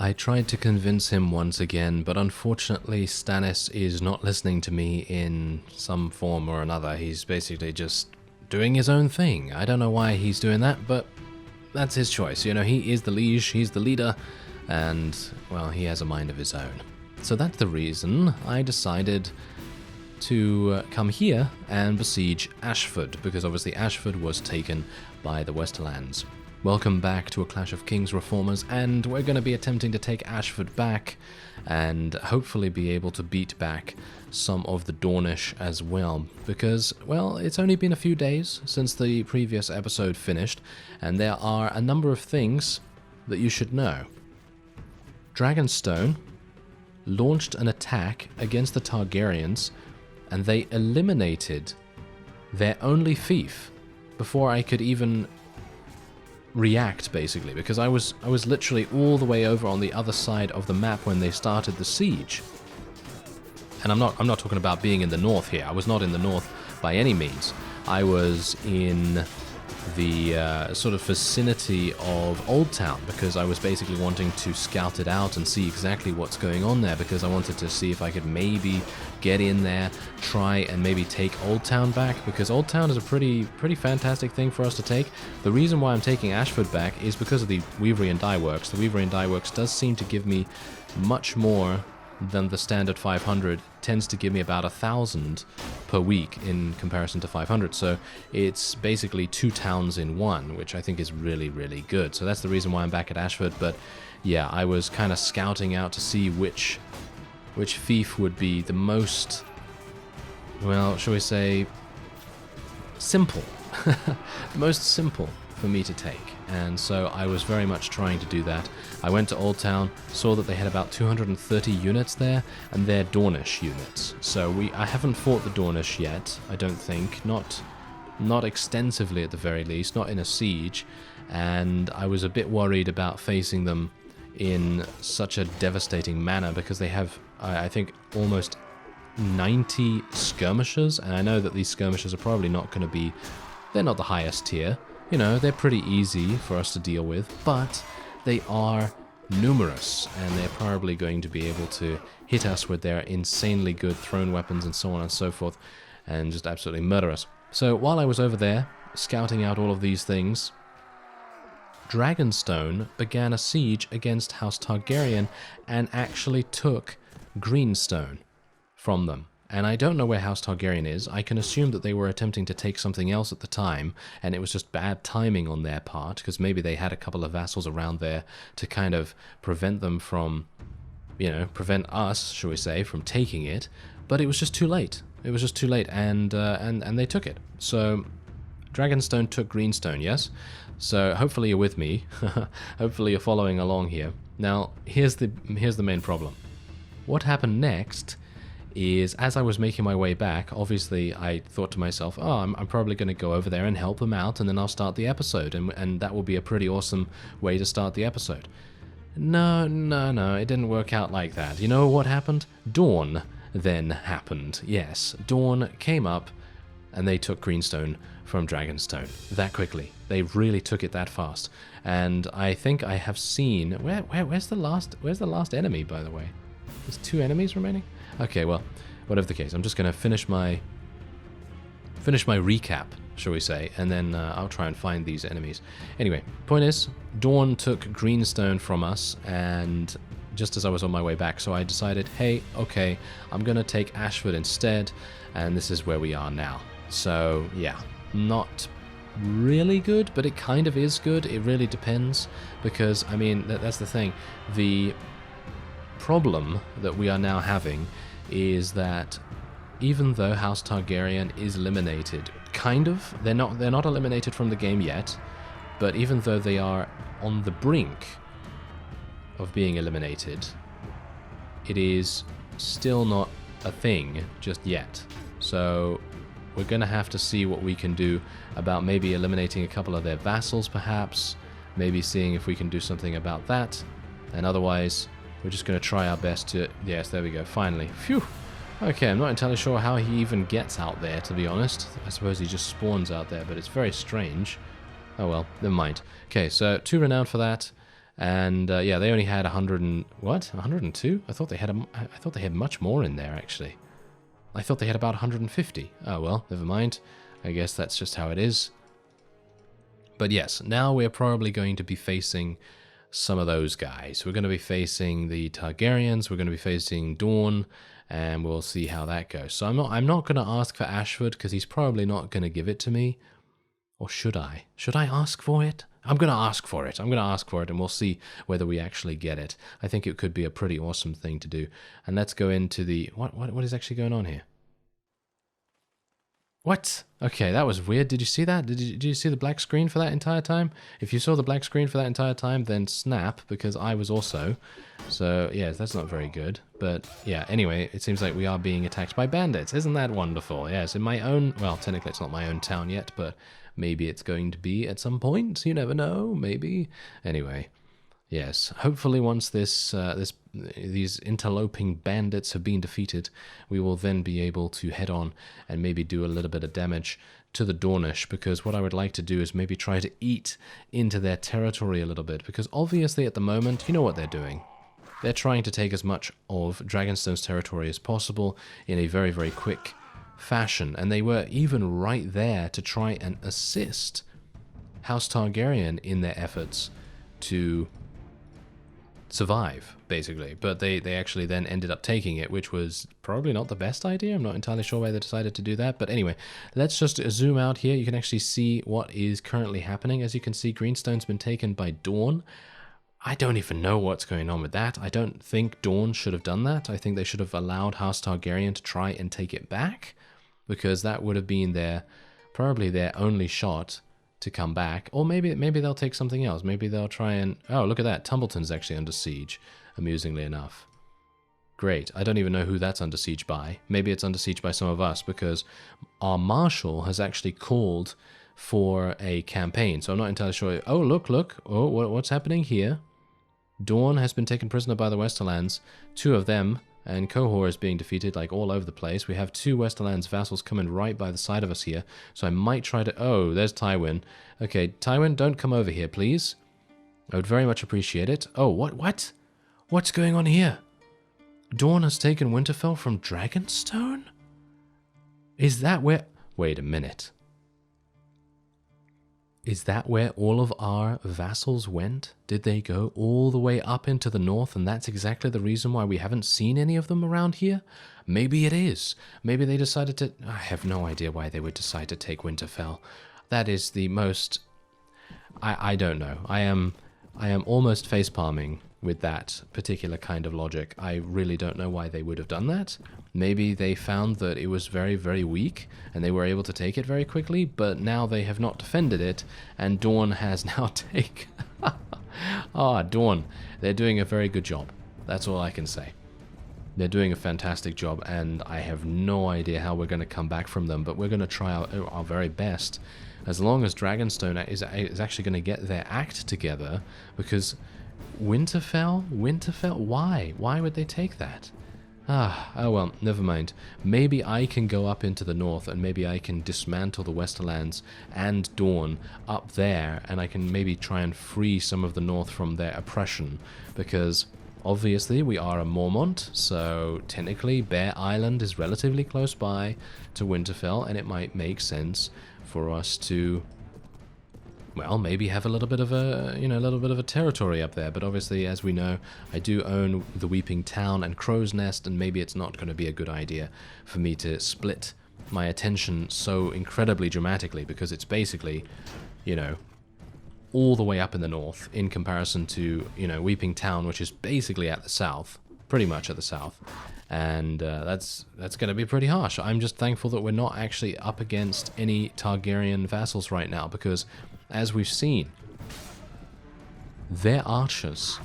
I tried to convince him once again, but unfortunately Stannis is not listening to me in some form or another. He's basically just doing his own thing. I don't know why he's doing that, but that's his choice. You know, he is the liege, he's the leader, and, well, he has a mind of his own. So that's the reason I decided to come here and besiege Ashford, because obviously Ashford was taken by the Westerlands. Welcome back to A Clash of Kings Reformers, and we're going to be attempting to take Ashford back and hopefully be able to beat back some of the Dornish as well, because, well, it's only been a few days since the previous episode finished, and there are a number of things that you should know. Dragonstone launched an attack against the Targaryens, and they eliminated their only fief before I could even react, basically, because I was literally all the way over on the other side of the map when they started the siege. And I'm not talking about being in the north here. I was not in the north by any means. I was in the sort of vicinity of Old Town, because I was basically wanting to scout it out and see exactly what's going on there, because I wanted to see if I could maybe get in there, try and maybe take Old Town back, because Old Town is a pretty fantastic thing for us to take. The reason why I'm taking Ashford back is because of the Weaverian Dye Works. The Weaverian Dye Works does seem to give me much more than the standard 500. Tends to give me about 1,000 per week in comparison to 500, so it's basically 2 towns in one, which I think is really, really good. So that's the reason why I'm back at Ashford. But yeah, I was kind of scouting out to see which fief would be the most, well, shall we say, simple, the most simple for me to take. And so I was very much trying to do that. I went to Old Town, saw that they had about 230 units there, and they're Dornish units. So I haven't fought the Dornish yet, I don't think, not extensively at the very least, not in a siege, and I was a bit worried about facing them in such a devastating manner, because they have, I think, almost 90 skirmishers, and I know that these skirmishers are probably not going to be, they're not the highest tier. You know, they're pretty easy for us to deal with, but they are numerous, and they're probably going to be able to hit us with their insanely good thrown weapons and so on and so forth, and just absolutely murder us. So while I was over there, scouting out all of these things, Dragonstone began a siege against House Targaryen and actually took Greenstone from them. And I don't know where House Targaryen is. I can assume that they were attempting to take something else at the time, and it was just bad timing on their part, because maybe they had a couple of vassals around there to kind of prevent them from, you know, prevent us, shall we say, from taking it. But it was just too late. It was just too late, and they took it. So Dragonstone took Greenstone, yes? So hopefully you're with me. Hopefully you're following along here. Now, here's the main problem. What happened next is, as I was making my way back, obviously I thought to myself, oh, I'm probably going to go over there and help them out, and then I'll start the episode, and that will be a pretty awesome way to start the episode. No, it didn't work out like that. You know what happened? Dawn then happened. Yes, Dawn came up, and they took Greenstone from Dragonstone that quickly. They really took it that fast. And I think I have seen, where's the last enemy, by the way? There's 2 enemies remaining? Okay, well, whatever the case, I'm just going to finish my recap, shall we say, and then I'll try and find these enemies. Anyway, point is, Dawn took Greenstone from us, and just as I was on my way back, so I decided, hey, okay, I'm going to take Ashford instead, and this is where we are now. So, yeah, not really good, but it kind of is good. It really depends, because, I mean, that's the thing. The problem that we are now having is that even though House Targaryen is eliminated, kind of, they're not eliminated from the game yet, but even though they are on the brink of being eliminated, it is still not a thing just yet. So we're going to have to see what we can do about maybe eliminating a couple of their vassals, perhaps, maybe seeing if we can do something about that, and otherwise we're just going to try our best to... Yes, there we go, finally. Phew! Okay, I'm not entirely sure how he even gets out there, to be honest. I suppose he just spawns out there, but it's very strange. Oh well, never mind. Okay, so 2 renown for that. And yeah, they only had 100 and what? 102? I thought they had much more in there actually. I thought they had about 150. Oh well, never mind. I guess that's just how it is. But yes, now we're probably going to be facing some of those guys. We're going to be facing the Targaryens, we're going to be facing Dawn, and we'll see how that goes. So I'm not going to ask for Ashford because he's probably not going to give it to me. Or should I? Should I ask for it? I'm going to ask for it. I'm going to ask for it, and we'll see whether we actually get it. I think it could be a pretty awesome thing to do. And let's go into the... What is actually going on here? What? Okay, that was weird. Did you see that? Did you see the black screen for that entire time? If you saw the black screen for that entire time, then snap, because I was also. So, yeah, that's not very good. But, yeah, anyway, it seems like we are being attacked by bandits. Isn't that wonderful? Yes, in my own... Well, technically it's not my own town yet, but maybe it's going to be at some point. You never know, maybe. Anyway, yes, hopefully once these interloping bandits have been defeated, we will then be able to head on and maybe do a little bit of damage to the Dornish, because what I would like to do is maybe try to eat into their territory a little bit, because obviously at the moment, you know what they're doing. They're trying to take as much of Dragonstone's territory as possible in a very, very quick fashion, and they were even right there to try and assist House Targaryen in their efforts to survive, basically. But they actually then ended up taking it, which was probably not the best idea. I'm not entirely sure why they decided to do that. But anyway, let's just zoom out here. You can actually see what is currently happening. As you can see, Greenstone's been taken by Dawn. I don't even know what's going on with that. I don't think Dawn should have done that. I think they should have allowed House Targaryen to try and take it back, because that would have been probably their only shot to come back. Or maybe they'll take something else. Maybe they'll try and... Oh, look at that. Tumbleton's actually under siege, amusingly enough. Great. I don't even know who that's under siege by. Maybe it's under siege by some of us, because our marshal has actually called for a campaign. So I'm not entirely sure. Oh, look. Oh, what's happening here? Dawn has been taken prisoner by the Westerlands. 2 of them, and Qohor is being defeated like all over the place. We have 2 Westerlands vassals coming right by the side of us here. So I might try to... Oh, there's Tywin. Okay, Tywin, don't come over here, please. I would very much appreciate it. Oh, what? What's going on here? Dawn has taken Winterfell from Dragonstone? Is that where... Wait a minute. Is that where all of our vassals went? Did they go all the way up into the north, and that's exactly the reason why we haven't seen any of them around here? Maybe it is. Maybe they decided to... I have no idea why they would decide to take Winterfell. That is the most... I don't know. I am almost facepalming with that particular kind of logic. I really don't know why they would have done that. Maybe they found that it was very, very weak, and they were able to take it very quickly, but now they have not defended it, and Dawn has now taken... Dawn. They're doing a very good job. That's all I can say. They're doing a fantastic job, and I have no idea how we're going to come back from them, but we're going to try our very best, as long as Dragonstone is actually going to get their act together, because Winterfell? Why? Why would they take that? Oh well, never mind. Maybe I can go up into the north, and maybe I can dismantle the Westerlands and Dawn up there, and I can maybe try and free some of the north from their oppression, because obviously we are a Mormont, so technically Bear Island is relatively close by to Winterfell, and it might make sense for us to, well, maybe have a little bit of a territory up there. But obviously, as we know, I do own the Weeping Town and Crow's Nest, and maybe it's not going to be a good idea for me to split my attention so incredibly dramatically, because it's basically, all the way up in the north in comparison to, Weeping Town, which is basically at the south, pretty much at the south. And that's going to be pretty harsh. I'm just thankful that we're not actually up against any Targaryen vassals right now, because as we've seen, their archers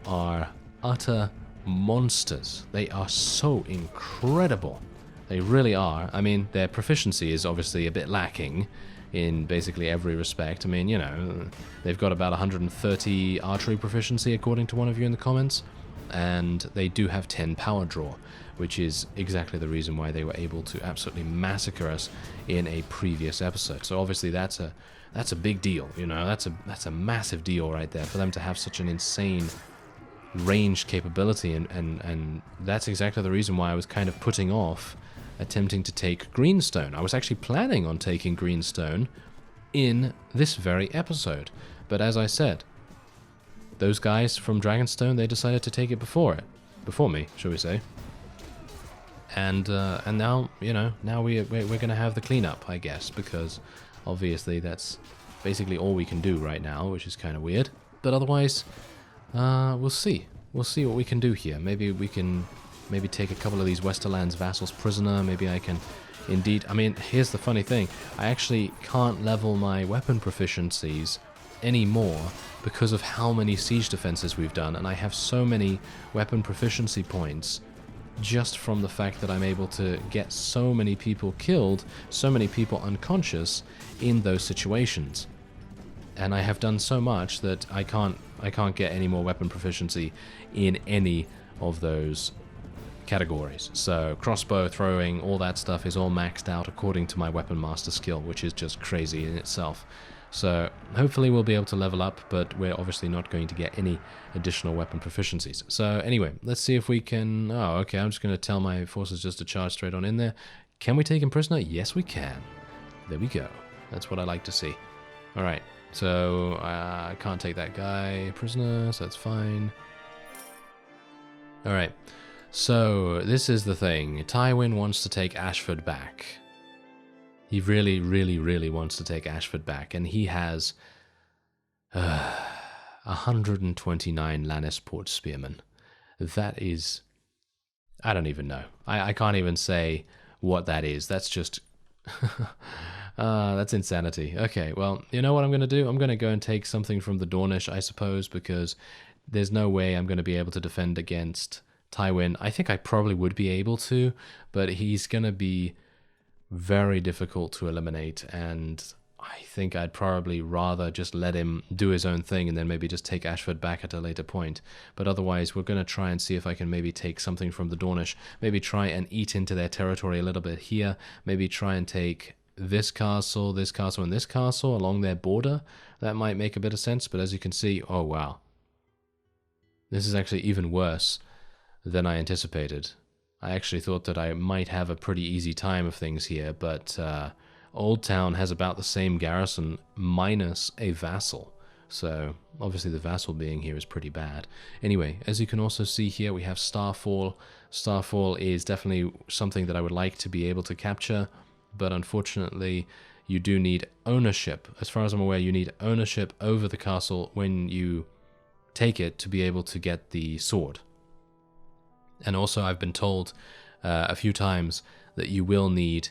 are utter monsters. They are so incredible. They really are. I mean, their proficiency is obviously a bit lacking in basically every respect. I mean, they've got about 130 archery proficiency, according to one of you in the comments. and they do have 10 power draw, which is exactly the reason why they were able to absolutely massacre us in a previous episode. So obviously that's a big deal, you know, that's a massive deal right there for them to have such an insane ranged capability, and that's exactly the reason why I was kind of putting off attempting to take Greenstone. I was actually planning on taking Greenstone in this very episode, but as I said, those guys from Dragonstone, they decided to take it before me, shall we say. And now, you know, now we're going to have the cleanup, I guess, because obviously that's basically all we can do right now, which is kind of weird. But otherwise, we'll see. We'll see what we can do here. Maybe we can take a couple of these Westerlands vassals prisoner. Maybe I can indeed... I mean, here's the funny thing. I actually can't level my weapon proficiencies anymore because of how many siege defenses we've done, and I have so many weapon proficiency points just from the fact that I'm able to get so many people killed, so many people unconscious in those situations. And I have done so much that I can't get any more weapon proficiency in any of those categories. So crossbow, throwing, all that stuff is all maxed out according to my weapon master skill, which is just crazy in itself. So hopefully we'll be able to level up, but we're obviously not going to get any additional weapon proficiencies. So anyway, let's see if we can... Oh, okay, I'm just going to tell my forces just to charge straight on in there. Can we take him prisoner? Yes, we can. There we go. That's what I like to see. All right, so I can't take that guy prisoner, so that's fine. All right, so this is the thing. Tywin wants to take Ashford back. He really, really, really wants to take Ashford back, and he has 129 Lannisport spearmen. That is... I don't even know. I can't even say what that is. That's just... that's insanity. Okay, well, you know what I'm going to do? I'm going to go and take something from the Dornish, I suppose, because there's no way I'm going to be able to defend against Tywin. I think I probably would be able to, but he's going to be very difficult to eliminate, and I think I'd probably rather just let him do his own thing and then maybe just take Ashford back at a later point. But otherwise, we're going to try and see if I can maybe take something from the Dornish, maybe try and eat into their territory a little bit here, maybe try and take this castle, and this castle along their border. That might make a bit of sense, but as you can see, oh wow. This is actually even worse than I anticipated. I actually thought that I might have a pretty easy time of things here, but Old Town has about the same garrison minus a vassal. So obviously the vassal being here is pretty bad. Anyway, as you can also see here, we have Starfall. Starfall is definitely something that I would like to be able to capture, but unfortunately you do need ownership. As far as I'm aware, you need ownership over the castle when you take it to be able to get the sword. And also I've been told a few times that you will need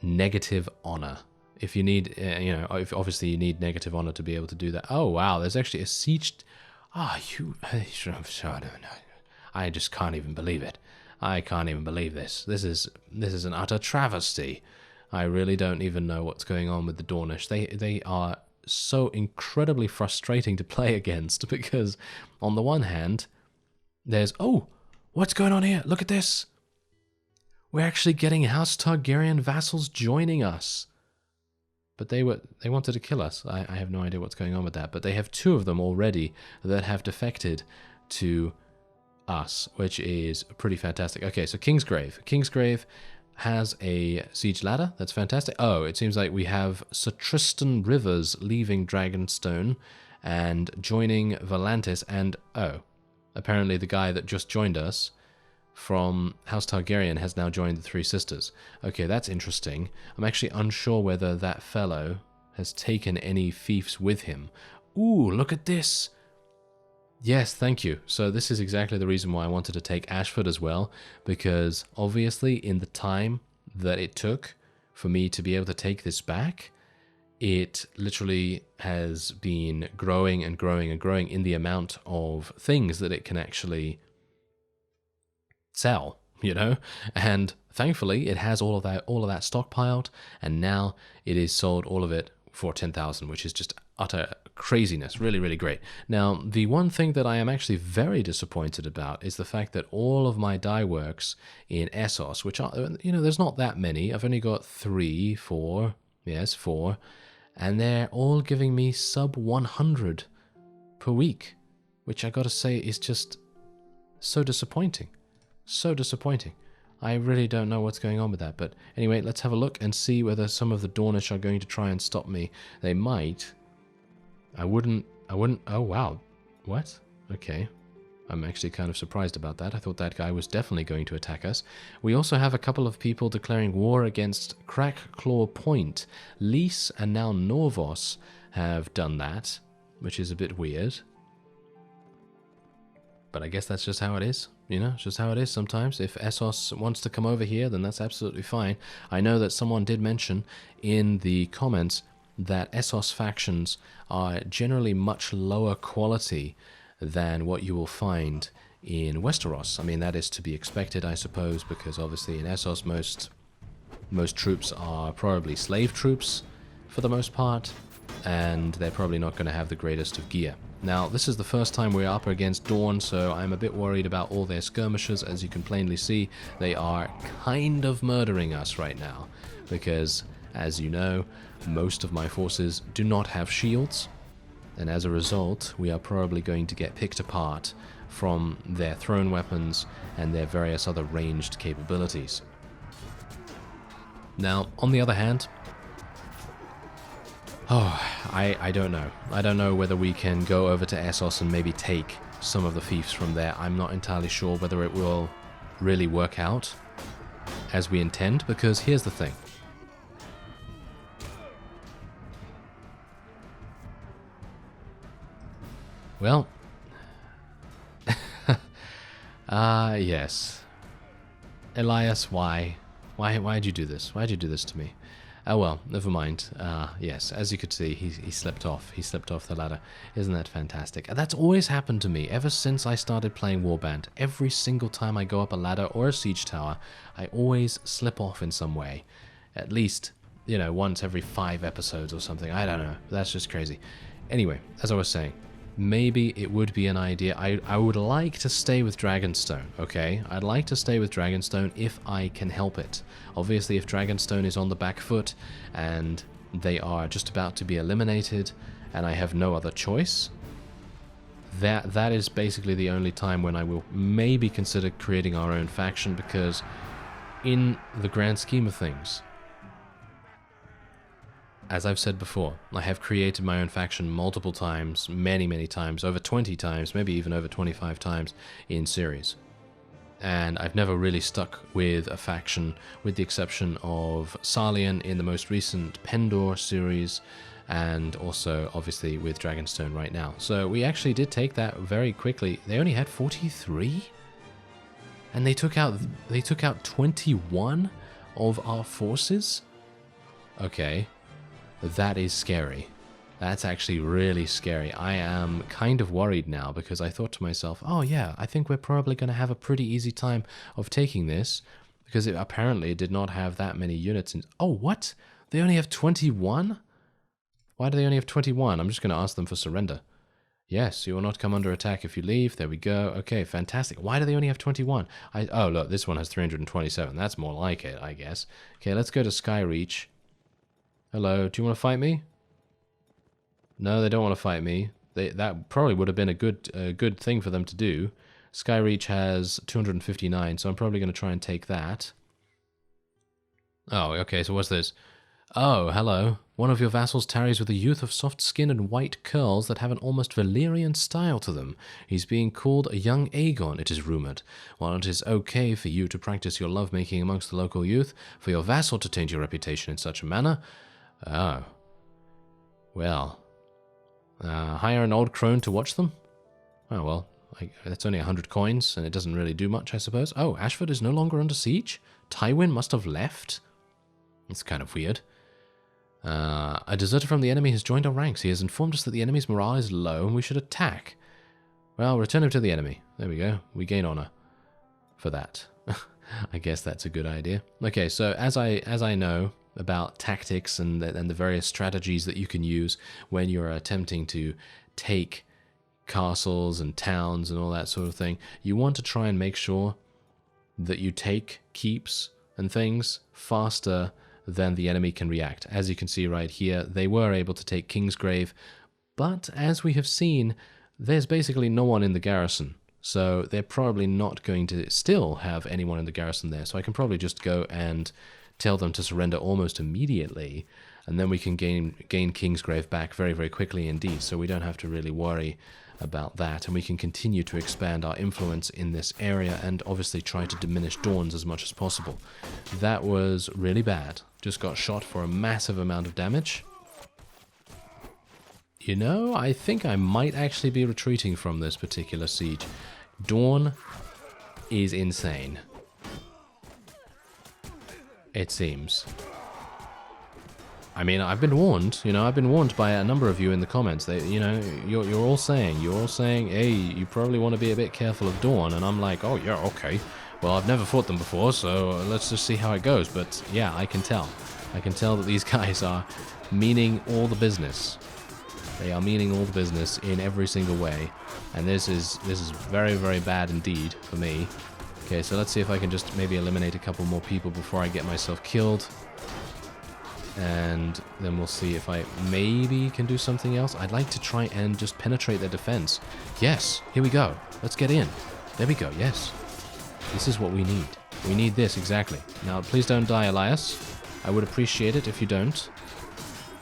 negative honor. If you need, if obviously you need negative honor to be able to do that. Oh wow, there's actually a siege. I just can't even believe it. I can't even believe this. This is an utter travesty. I really don't even know what's going on with the Dornish. They are so incredibly frustrating to play against because on the one hand, there's what's going on here? Look at this. We're actually getting House Targaryen vassals joining us. But they wanted to kill us. I have no idea what's going on with that. But they have 2 of them already that have defected to us, which is pretty fantastic. Okay, so Kingsgrave. Kingsgrave has a siege ladder. That's fantastic. Oh, it seems like we have Sir Tristan Rivers leaving Dragonstone and joining Volantis. And, apparently the guy that just joined us from House Targaryen has now joined the Three Sisters. Okay, that's interesting. I'm actually unsure whether that fellow has taken any fiefs with him. Ooh, look at this. Yes, thank you. So this is exactly the reason why I wanted to take Ashford as well, because obviously in the time that it took for me to be able to take this back, it literally has been growing and growing and growing in the amount of things that it can actually sell, and thankfully it has all of that stockpiled, and now it is sold all of it for 10,000, which is just utter craziness. Really, really great. Now, the one thing that I am actually very disappointed about is the fact that all of my die works in Essos, which are, you know, there's not that many. I've only got 3, 4, yes, 4, and they're all giving me sub 100 per week, which I gotta say is just so disappointing. So disappointing. I really don't know what's going on with that. But anyway, let's have a look and see whether some of the Dornish are going to try and stop me. They might. I wouldn't, oh wow. What? Okay. I'm actually kind of surprised about that. I thought that guy was definitely going to attack us. We also have a couple of people declaring war against Crackclaw Point. Lys and now Norvos have done that, which is a bit weird. But I guess that's just how it is. You know, it's just how it is sometimes. If Essos wants to come over here, then that's absolutely fine. I know that someone did mention in the comments that Essos factions are generally much lower quality than what you will find in Westeros. I mean, that is to be expected, I suppose, because obviously in Essos most troops are probably slave troops for the most part, and they're probably not going to have the greatest of gear. Now, this is the first time we're up against Dawn, so I'm a bit worried about all their skirmishers. As you can plainly see, they are kind of murdering us right now, because, as you know, most of my forces do not have shields, and as a result, we are probably going to get picked apart from their thrown weapons and their various other ranged capabilities. Now, on the other hand, I don't know. I don't know whether we can go over to Essos and maybe take some of the fiefs from there. I'm not entirely sure whether it will really work out as we intend, because here's the thing. Well, yes. Elias, why? Why'd you do this? Why'd you do this to me? Oh well, never mind. Yes, as you could see, he slipped off. He slipped off the ladder. Isn't that fantastic? That's always happened to me ever since I started playing Warband. Every single time I go up a ladder or a siege tower, I always slip off in some way. At least, you know, once every 5 episodes or something. I don't know. That's just crazy. Anyway, as I was saying, maybe it would be an idea. I would like to stay with Dragonstone, okay? I'd like to stay with Dragonstone if I can help it. Obviously, if Dragonstone is on the back foot and they are just about to be eliminated and I have no other choice, that is basically the only time when I will maybe consider creating our own faction, because in the grand scheme of things, as I've said before, I have created my own faction multiple times, many times, over 20 times, maybe even over 25 times in series. And I've never really stuck with a faction, with the exception of Sarlian in the most recent Pendor series, and also obviously with Dragonstone right now. So we actually did take that very quickly. They only had 43? And they took out 21 of our forces? Okay. That is scary. That's actually really scary. I am kind of worried now, because I thought to myself, oh yeah, I think we're probably going to have a pretty easy time of taking this, because apparently it did not have that many units in... Oh, what? They only have 21? Why do they only have 21? I'm just going to ask them for surrender. Yes, you will not come under attack if you leave. There we go. Okay, fantastic. Why do they only have 21? Oh, look, this one has 327. That's more like it, I guess. Okay, let's go to Skyreach. Hello, do you want to fight me? No, they don't want to fight me. That probably would have been a good thing for them to do. Skyreach has 259, so I'm probably going to try and take that. Oh, okay, so what's this? Oh, hello. One of your vassals tarries with a youth of soft skin and white curls that have an almost Valyrian style to them. He's being called a young Aegon, it is rumoured. While it is okay for you to practice your lovemaking amongst the local youth, for your vassal to taint your reputation in such a manner... Oh. Well. Hire an old crone to watch them? Oh, well. That's only 100 coins, and it doesn't really do much, I suppose. Oh, Ashford is no longer under siege? Tywin must have left? It's kind of weird. A deserter from the enemy has joined our ranks. He has informed us that the enemy's morale is low, and we should attack. Well, return him to the enemy. There we go. We gain honor for that. I guess that's a good idea. Okay, so as I know, about tactics and the various strategies that you can use when you're attempting to take castles and towns and all that sort of thing. You want to try and make sure that you take keeps and things faster than the enemy can react. As you can see right here, they were able to take Kingsgrave, but as we have seen, there's basically no one in the garrison. So they're probably not going to still have anyone in the garrison there. So I can probably just go and tell them to surrender almost immediately, and then we can gain Kingsgrave back very, very quickly indeed. So we don't have to really worry about that, and we can continue to expand our influence in this area and obviously try to diminish Dawns as much as possible. That was really bad. Just got shot for a massive amount of damage. You know, I think I might actually be retreating from this particular siege. Dawn is insane. It seems. I mean, I've been warned, you know, I've been warned by a number of you in the comments. That, you know, you're all saying, hey, you probably want to be a bit careful of Dawn, and I'm like, oh yeah, okay. Well, I've never fought them before, so let's just see how it goes. But yeah, I can tell. I can tell that these guys are meaning all the business. They are meaning all the business in every single way, and this is very, very bad indeed for me. Okay, so let's see if I can just maybe eliminate a couple more people before I get myself killed, and then we'll see if I maybe can do something else. I'd like to try and just penetrate their defense. Yes, here we go. Let's get in. There we go. Yes, this is what we need. We need this exactly. Now, please don't die, Elias. I would appreciate it if you don't.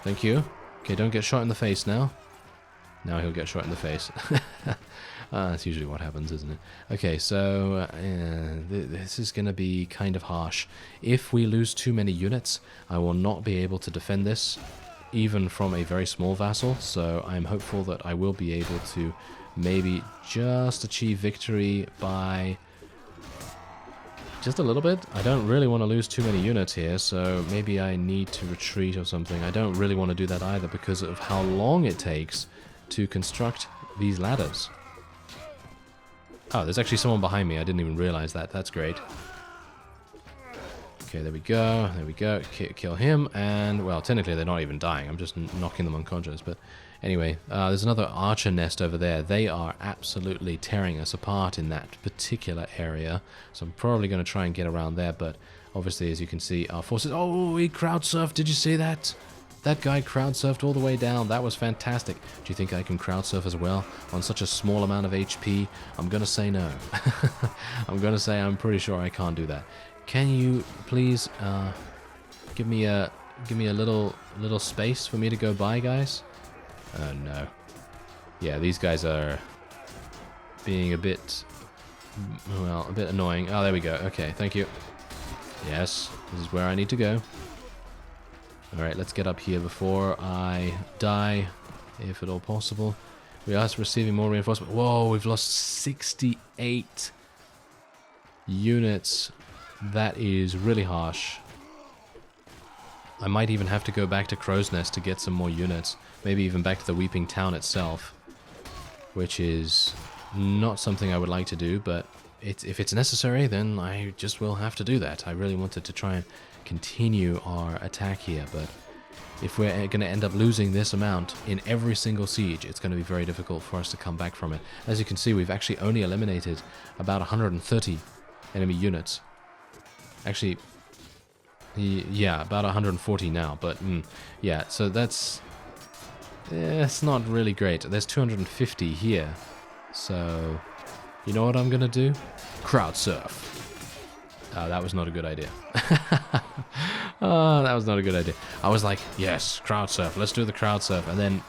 Thank you. Okay, don't get shot in the face now. Now he'll get shot in the face. That's usually what happens, isn't it? Okay, so this is going to be kind of harsh. If we lose too many units, I will not be able to defend this, even from a very small vassal. So I'm hopeful that I will be able to maybe just achieve victory by just a little bit. I don't really want to lose too many units here, so maybe I need to retreat or something. I don't really want to do that either because of how long it takes to construct these ladders. Oh, there's actually someone behind me. I didn't even realize that. That's great. Okay, there we go. There we go. Kill him. And, well, technically they're not even dying. I'm just knocking them unconscious. But anyway, there's another archer nest over there. They are absolutely tearing us apart in that particular area. So I'm probably going to try and get around there. But obviously, as you can see, our forces... Oh, he crowd surfed. Did you see that? That guy crowd surfed all the way down. That was fantastic. Do you think I can crowd surf as well on such a small amount of HP? I'm going to say no. I'm going to say I'm pretty sure I can't do that. Can you please give me a little space for me to go by, guys? Oh no. Yeah, these guys are being a bit, well, a bit annoying. Oh, there we go. Okay, thank you. Yes, this is where I need to go. Alright, let's get up here before I die, if at all possible. We are receiving more reinforcement. Whoa, we've lost 68 units. That is really harsh. I might even have to go back to Crow's Nest to get some more units. Maybe even back to the Weeping Town itself, which is not something I would like to do, but if it's necessary, then I just will have to do that. I really wanted to try and continue our attack here, but if we're going to end up losing this amount in every single siege, it's going to be very difficult for us to come back from it. As you can see, we've actually only eliminated about 130 enemy units. Actually, yeah, about 140 now, but yeah, so that's... it's not really great. There's 250 here, so you know what I'm going to do? Crowd surf. That was not a good idea. Oh, that was not a good idea. I was like, yes, crowd surf, let's do the crowd surf, and then,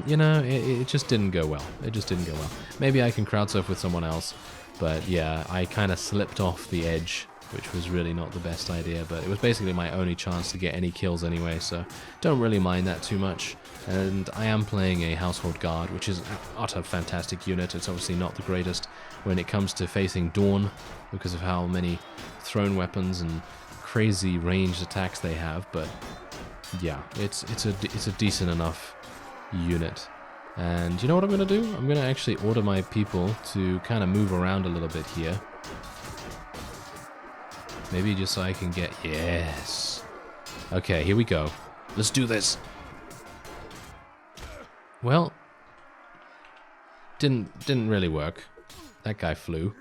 you know, it just didn't go well. It just didn't go well. Maybe I can crowd surf with someone else, but yeah, I kind of slipped off the edge, which was really not the best idea, but it was basically my only chance to get any kills anyway, so don't really mind that too much. And I am playing a Household Guard, which is an utter fantastic unit. It's obviously not the greatest when it comes to facing Dawn, because of how many thrown weapons and crazy ranged attacks they have, but yeah, it's a decent enough unit. And you know what I'm going to do? I'm going to actually order my people to kind of move around a little bit here. Maybe just so I can get... Yes! Okay, here we go. Let's do this. Well, didn't really work. That guy flew,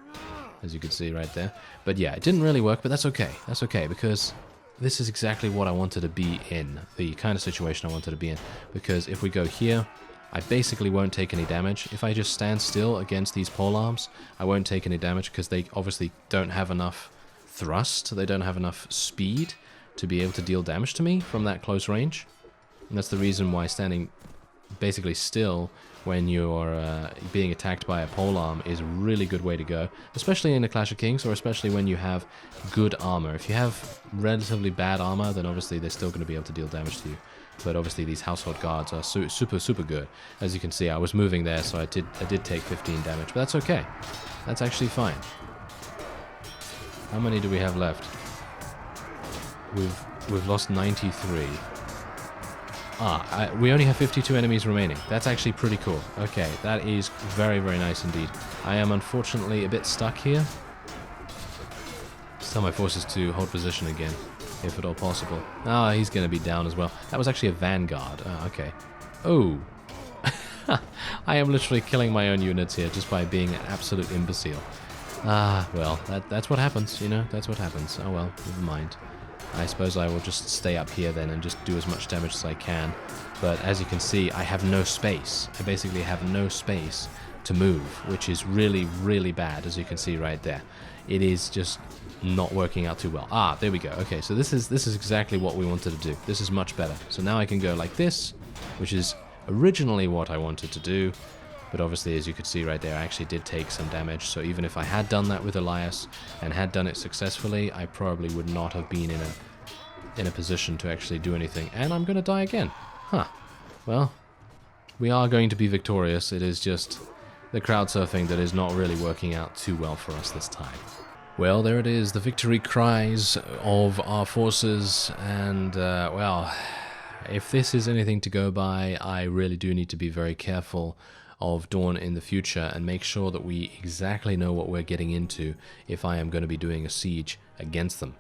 as you can see right there. But yeah, it didn't really work, but that's okay. That's okay, because this is exactly what I wanted to be in. The kind of situation I wanted to be in. Because if we go here, I basically won't take any damage. If I just stand still against these polearms, I won't take any damage because they obviously don't have enough thrust. They don't have enough speed to be able to deal damage to me from that close range. And that's the reason why standing basically still when you're being attacked by a polearm is a really good way to go, especially in a Clash of Kings, or especially when you have good armor. If you have relatively bad armor, then obviously they're still going to be able to deal damage to you. But obviously these household guards are super good. As you can see, I was moving there, so I did take 15 damage, but that's okay. That's actually fine. How many do we have left? We've lost 93. We only have 52 enemies remaining. That's actually pretty cool. Okay, that is very nice indeed. I am unfortunately a bit stuck here. Just tell my forces to hold position again, if at all possible. Ah, he's going to be down as well. That was actually a vanguard. Okay. Oh. I am literally killing my own units here just by being an absolute imbecile. Ah, well, that's what happens, you know? That's what happens. Oh well, never mind. I suppose I will just stay up here then and just do as much damage as I can. But as you can see, I have no space. I basically have no space to move, which is really bad, as you can see right there. It is just not working out too well. Ah, there we go. Okay, so this is exactly what we wanted to do. This is much better. So now I can go like this, which is originally what I wanted to do. But obviously, as you could see right there, I actually did take some damage. So even if I had done that with Elias and had done it successfully, I probably would not have been in a position to actually do anything. And I'm going to die again. Huh. Well, we are going to be victorious. It is just the crowd surfing that is not really working out too well for us this time. Well, there it is. The victory cries of our forces. And, well, if this is anything to go by, I really do need to be very careful of Dawn in the future and make sure that we exactly know what we're getting into if I am going to be doing a siege against them.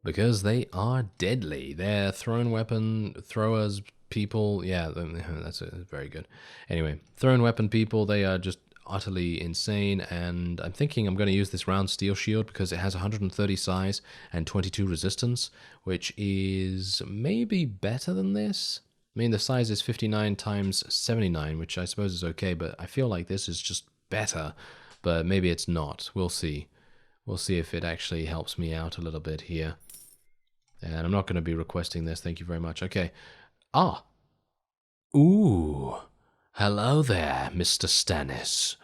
Because they are deadly. They're thrown weapon throwers people. Yeah, that's very good. Anyway, thrown weapon people, they are just utterly insane, and I'm thinking I'm going to use this round steel shield because it has 130 size and 22 resistance, which is maybe better than this. I mean, the size is 59 times 79, which I suppose is okay, but I feel like this is just better, but maybe it's not. We'll see. We'll see if it actually helps me out a little bit here. And I'm not going to be requesting this. Thank you very much. Okay. Ah. Ooh. Hello there, Mr. Stannis.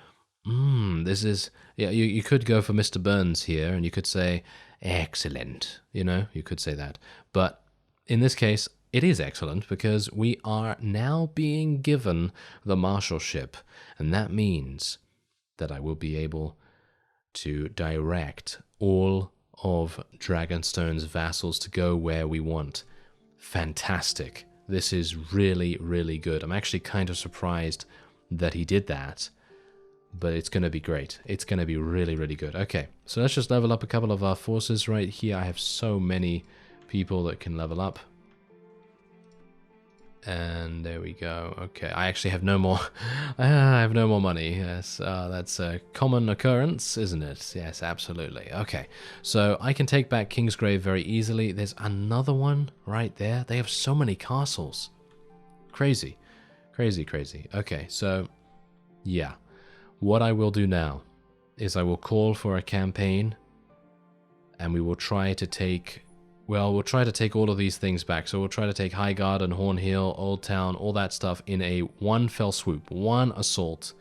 This is... Yeah, you could go for Mr. Burns here, and you could say, excellent. You know, you could say that. But in this case, it is excellent because we are now being given the marshalship, and that means that I will be able to direct all of Dragonstone's vassals to go where we want. Fantastic. This is really good. I'm actually kind of surprised that he did that, but it's going to be great. It's going to be really good. Okay, so let's just level up a couple of our forces right here. I have so many people that can level up. And there we go. Okay, I actually have no more. I have no more money. Yes, that's a common occurrence, isn't it? Yes, absolutely. Okay, so I can take back Kingsgrave very easily. There's another one right there. They have so many castles. Crazy. Okay, so yeah. What I will do now is I will call for a campaign, and we will try to take... Well, we'll try to take all of these things back. So we'll try to take Highgarden and Hornhill, Old Town, all that stuff in a one fell swoop, one assault.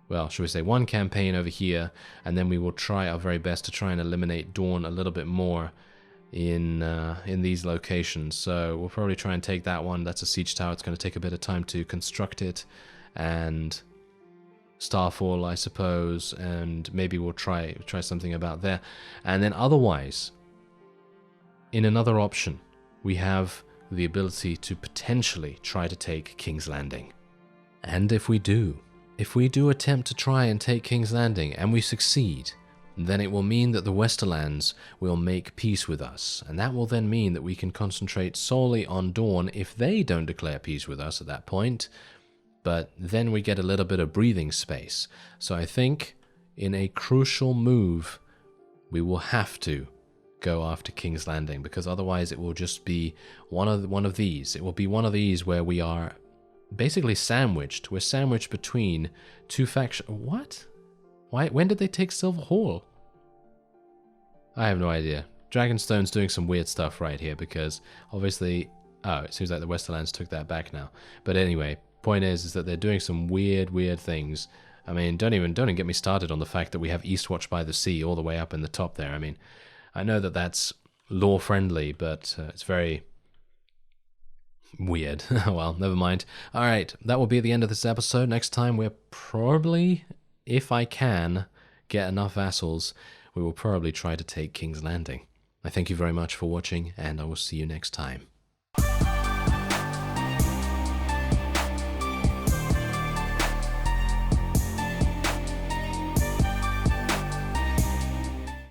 Well, should we say one campaign over here, and then we will try our very best to try and eliminate Dawn a little bit more in these locations. So we'll probably try and take that one. That's a siege tower. It's going to take a bit of time to construct it, and Starfall, I suppose, and maybe we'll try something about there. And then otherwise, in another option, we have the ability to potentially try to take King's Landing. And if we do attempt to try and take King's Landing and we succeed, then it will mean that the Westerlands will make peace with us, and that will then mean that we can concentrate solely on Dawn if they don't declare peace with us at that point, but then we get a little bit of breathing space. So I think in a crucial move, we will have to go after King's Landing, because otherwise it will just be one of these. It will be one of these where we are basically sandwiched. We're sandwiched between two factions. What? Why? When did they take Silver Hall? I have no idea. Dragonstone's doing some weird stuff right here, because obviously... Oh, it seems like the Westerlands took that back now. But anyway, point is that they're doing some weird things. I mean, don't even get me started on the fact that we have Eastwatch by the Sea all the way up in the top there. I mean, I know that that's lore-friendly, but it's very weird. Well, never mind. All right, that will be the end of this episode. Next time, we're probably, if I can get enough vassals, we will probably try to take King's Landing. I thank you very much for watching, and I will see you next time.